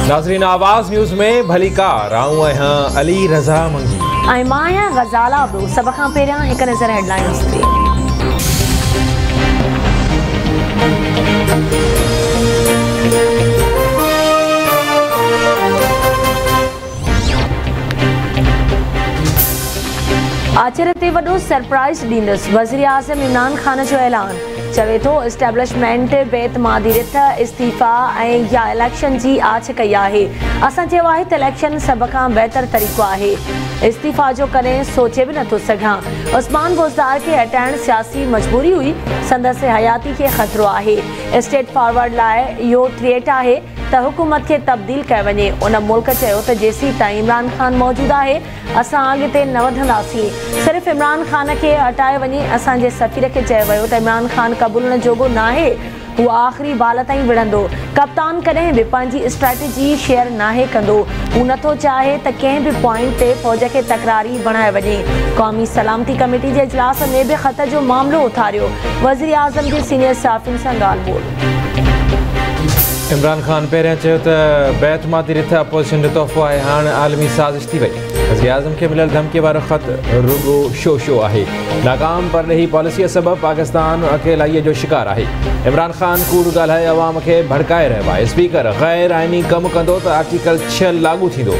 नाज़रीन आवाज़ न्यूज़ में भली कार आऊं आहियां अली रज़ा मंगी ऐं मां आहियां ग़ज़ाला अबू। सभ खां पहिरियां हिकु नज़र हेडलाइंस ते। आचर ते वॾो सरप्राइज़ ॾींदुसि वज़ीर आज़म इमरान ख़ान जो ऐलान। चवे थो इस्टेब्लिशमेंट बेतमादी रिथ इस्तीफ़ा ऐं या इलेक्शन जी आछ कई आहे। असां चयो आहे त इलेक्शन सभ खां बहितर तरीक़ो आहे। इस्तीफ़ा जो कॾहिं सोचे बि नथो सघां। उस्मान बुज़दार खे हटाइण सियासी मजबूरी हुई। संदसि हयाती खे ख़तरो आहे। स्टेट फॉरवर्ड लाइ इहो थ्रेट आहे त हुकूमत खे तब्दील कयो वञे। उन मुल्क चयो त जेसीं ताईं इमरान ख़ान मौजूदु आहे असां अॻिते न वधंदासीं। सिर्फ़ु इमरान ख़ान खे हटाए वञे। असांजे सफ़ीर खे चयो वियो त इमरान ख़ान क़बूलण जोॻो न आहे। हू आख़िरी बाल ताईं विढ़ंदो। कप्तान कॾहिं बि पंहिंजी स्ट्रेटजी शेयर नाहे कंदो। हू नथो चाहे त कंहिं बि पॉइंट ते फ़ौज खे तकरारी बणाए वञे। क़ौमी सलामती कमेटी जे इजलास में बि ख़त जो मामिलो उथारियो। वज़ीर आज़म जे सीनियर सहाफ़ियुनि सां ॻाल्हि ॿोल। इमरान ख़ान पहिरियां चयो त बेतमादी रिथ अपोज़िशन जो तोहफ़ो आहे। हाणे आलमी साज़िश थी वई। वज़ीर आज़म खे मिलियल धमकी वारो ख़त रुगो शो आहे। नाकाम परॾेही पॉलिसीअ सबबि पाकिस्तान अकेलाईअ जो शिकार आहे। इमरान ख़ान कूड़ ॻाल्हाए अवाम खे भड़काए रहियो आहे। स्पीकर ग़ैर आइनी कमु कंदो त आर्टिकल 6 लागू थींदो।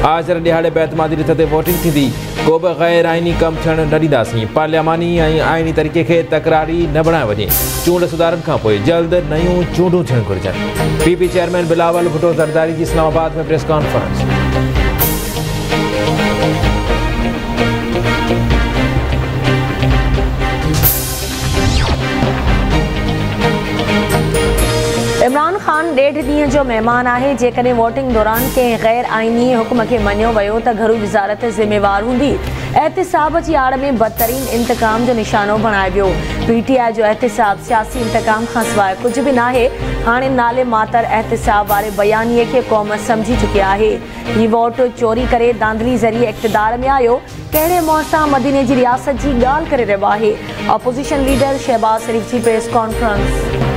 आचर ॾिहाड़े बेतमादी रिथ ते वोटिंग थींदी। को बि ग़ैर आइनी कमु थियणु न ॾींदासीं। पार्लियामानी ऐं आइनी तरीक़े खे तकरारी न बणाए वञे। चूंड सुधारनि खां पोइ जल्द नयूं चूंडूं थियणु घुरिजनि। पीपी चेयरमैन बिलावल भुट्टो ज़रदारी जी इस्लामाबाद में प्रेस कॉन्फ्रेंस। इमरान ख़ान 1.5 ॾींहं जो महिमान आहे। जेकॾहिं वोटिंग दौरान कंहिं ग़ैर आइनी हुकुम खे मञियो वियो त घरू वज़ारत ज़िम्मेवार हूंदी। एहतिसाब जी आड़ में बदतरीन इंतकाम जो निशानो बणाए वियो। PTI जो एहतिसाब सियासी इंतकाम खां सवाइ कुझु बि नाहे। हाणे नाले मातर एहतिसाब वारे बयानीअ खे क़ौम सम्झी चुकी आहे। हीउ वोट चोरी करे धांधली ज़रिए इक़्तिदार में आयो। कहिड़े मुंहं सां मदीने जी रियासत जी ॻाल्हि करे रहियो आहे। अपोज़िशन लीडर शहबाज शरीफ़ जी प्रेस कॉन्फ्रेंस।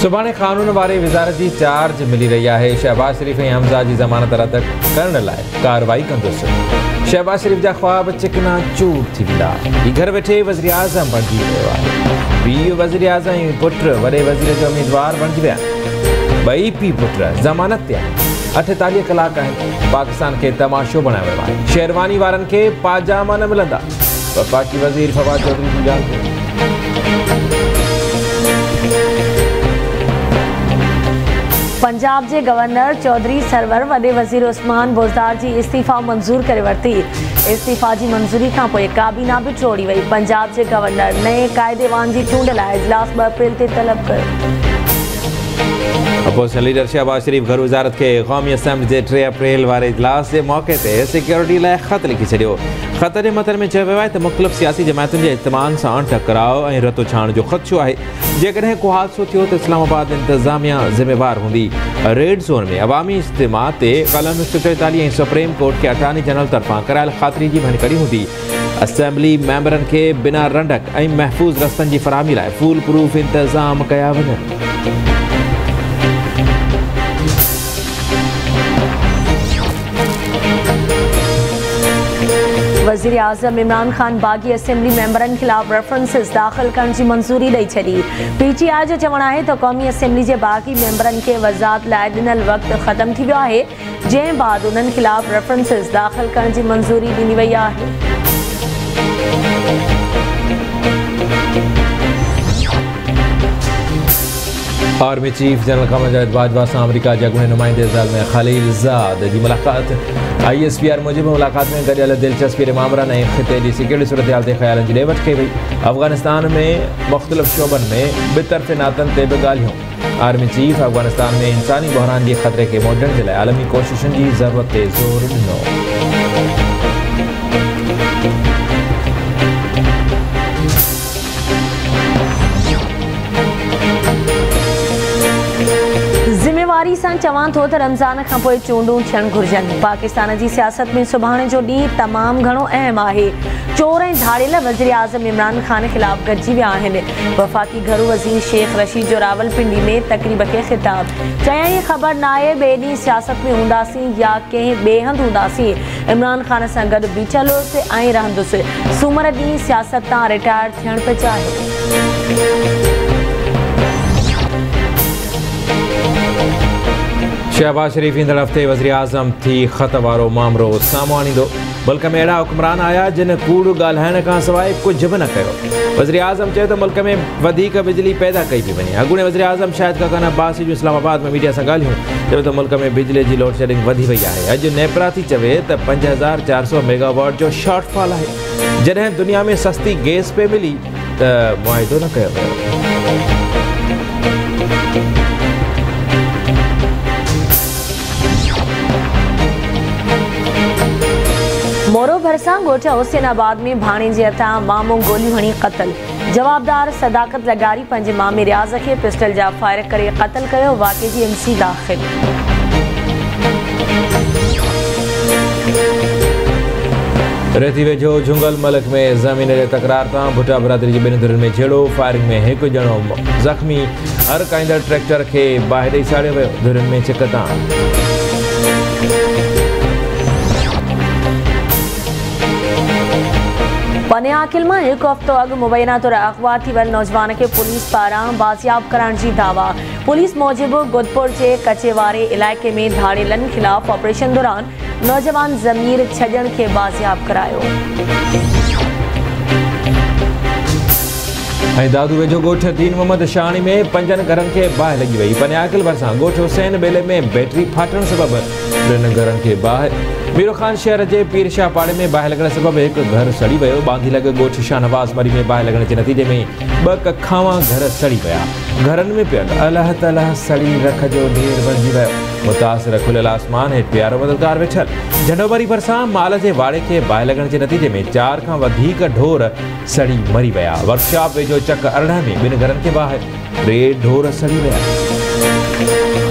सुभाणे कानून वारे वज़ारत जी चार्ज मिली रही है। शहबाज शरीफ़ ऐं हमज़ा जी ज़मानत रद्द करण लाइ कार्रवाई कंदुसि। शहबाज शरीफ़ जा ख्वाब चिकना चूर थी वेंदा। हीउ घर वेठे वज़ीर आज़म बणिजी रहियो आहे। पीउ वज़ीर आज़म ऐं पुट वॾे वज़ीर जो उम्मीदवार बणिजी विया। ॿई पीउ पुट ज़मानत ते आहिनि। 48 कलाक आहिनि। पाकिस्तान खे तमाशो बणायो वियो आहे। शेरवानी वारनि खे पाजामा न मिलंदा। वफ़ाक़ी वज़ीर फवाद चौधरी जी ॻाल्हि। पंजाब के गवर्नर चौधरी सरवर वॾे वज़ीर उस्मान बुज़दार जी इस्तीफ़ा मंज़ूर करे वरिती। इस्तीफ़ा की मंजूरी खां पोइ काबीना भी टोड़ी वही। पंजाब के गवर्नर नए कायदेवान की चूंड लाइ इजलास 2 अप्रैल ते तलब कयो। अपोज़िशन लीडर शहबाज शरीफ़ घर वज़ारत के क़ौमी असम्बली के 3 अप्रैल वारे इजलास के मौके ते सिक्योरिटी लाइ ख़त लिखी छॾियो। ख़त जे मथर में चयो वियो आहे त मुख़्तलिफ़ सियासी जमायतुनि जे इज्तिमाअनि सां टकराव ऐं रतो छाण जो ख़दशो आहे। जेकॾहिं को हादसो थियो त इस्लामाबाद इंतज़ामिया ज़िम्मेवार हूंदी। रेड ज़ोन में अवामी इज्तिमा ते कलम 144 ऐं सुप्रीम कोर्ट के अटॉर्नी जनरल तरफ़ां करायल ख़ातिरी जी भञकड़ी हूंदी। असम्बली मेंबरनि खे बिना रंडक ऐं महफ़ूज़ रस्तनि जी फ़राहमी लाइ फूल प्रूफ इंतज़ाम कया वञनि। वज़ीर आज़म इमरान ख़ान बागी असेंबली मेंबरनि खिलाफ़ रेफरेंसिस दाख़िल करण की मंजूरी ॾेई छॾी। PTI जो चवणु आहे त क़ौमी असेंबली के बागी मेंबरनि खे वज़ाहत लाइ ॾिनल वक़्तु ख़त्म थी वियो आहे। जंहिं बाद उन्हनि खिलाफ़ रेफरेंसिस दाख़िल करण की मंजूरी ॾिनी वई आहे। आर्मी चीफ जनरल क़मर जावेद बाजवा से अमरीका के अॻूणे नुमाइंदे ज़ालिम ख़लीलज़ाद की मुलाक़ात। ISPR मूजिब मुलाक़ात में गॾियल दिलचस्पी मामरनि ऐं ख़िते जी सिक्योरिटी सूरत हाल ते ख़्यालनि जी ॾे वठि कई वई। अफ़गानिस्तान में मुख़्तलिफ़ शोबनि में बितरफ़े नातनि ते बि ॻाल्हियूं। आर्मी चीफ अफ़गानिस्तान में इंसानी बहरान के ख़तरे के मोड़ण के लिए आलमी कोशिशुनि की ज़रूरत ते ज़ोर ॾिनो। ज़िमेवारी सां चवां थो त रमज़ान खां पोइ चूंडूं थियणु घुरिजनि। पाकिस्तान जी सियासत में सुभाणे जो ॾींहुं तमामु घणो अहम आहे। चोर ऐं धाड़ियल वज़ीर आज़म इमरान ख़ान ख़िलाफ़ गॾिजी विया आहिनि। वफ़ाक़ी घरू वज़ीर शेख रशीद जो रावलपिंडी में तक़रीब खे ख़िताब चयाईं, ख़बर न आहे ॿिए ॾींहुं सियासत में हूंदासीं या कंहिं ॿिए हंधि हूंदासीं। इमरान ख़ान सां गॾु बीठल हुअसि ऐं रहंदुसि। सूमर ॾींहुं सियासत तां रिटायर थियणु पियो चाहे। शहबाज शरीफ ईंदड़ हफ़्ते वज़ीर आज़म थी ख़त वारो मामलो साम्हूं आणींदो। मुल्क में अहिड़ा हुक्मरान आया जिन कूड़ ॻाल्हाइण खां सवाइ कुझु बि न कयो। वज़ीर आज़म चयो त मुल्क में वधीक बिजली पैदा कई पई वञे। अॻूणे वज़ीर आज़म शाहिद काकान अब्बासी जो इस्लामाबाद में मीडिया सां ॻाल्हियूं। चयो त मुल्क में बिजली जी लोड शेडिंग वधी वई आहे। अॼु नेपरा थी चवे त 5400 मेगावाट जो शॉर्टफॉल आहे। जॾहिं दुनिया में सस्ती गैस पे मिली त मुआइदो न कयो वियो। मोरो भरसां ॻोठ हुसैनाबाद में भाणे जे हथां मामो गोलियूं हणी क़तल। जवाबदार सदाकत लगारी पंहिंजे मामे रियाज़ खे पिस्टल जा फायर करे क़तल कयो। वाक़े जी MC दाख़िल। रेती वेझो झुंगल मलक में ज़मीन जे तकरार तां भुटा बरादरी जी ॿिनि धुरियुनि में झेड़ो। फायरिंग में हिकु ॼणो ज़ख़्मी। हर काईंदड़ ट्रैक्टर खे बाहि ॾेई साड़ियो वियो। धुरियुनि में चिकतां। पनियाकिल में एक हफ़्तो अॻु मुबैना तौर अगवा थी वियल नौजवान खे पुलिस पारां बाज़ियाब करण जी दावा। पुलिस मूजिबि गुदपुर जे कचे वारे इलाइक़े में धाड़ेलनि ख़िलाफ़ ऑपरेशन दौरान नौजवान ज़मीर छॾण खे बाज़ियाब करायो। दादू वेझो ॻोठ दीन मोहम्मद शाहणी में 5 घरनि खे बाहि लॻी वई। पनियाकिल भरिसां ॻोठ हुसैन बेले में बैटरी फाटण सबबि 3 घरनि खे बाहि। मीरो ख़ान शहर जे पीर शाह पाड़े में बाहि लॻण सबबि हिकु घर सड़ी वियो। बांधी लॻ ॻोठ शाहनवाज़ मरी में बाहि लॻण जे नतीजे में 2 कखावां घर सड़ी विया। घरनि में पियल अलाह तलाह सड़ी रख जो ढेर बणिजी वियो। मुतासिर खुलियल आसमान हेठि प्यारो मददगार वेठल। झंडोबरी भरिसां माल जे वाड़े खे बाहि लॻण जे नतीजे में 4 खां वधीक ढोर सड़ी मरी विया। वर्कशॉप वेझो चक अरड़ह में 2 घरनि खे बाहि। 3 ढोर सड़ी विया।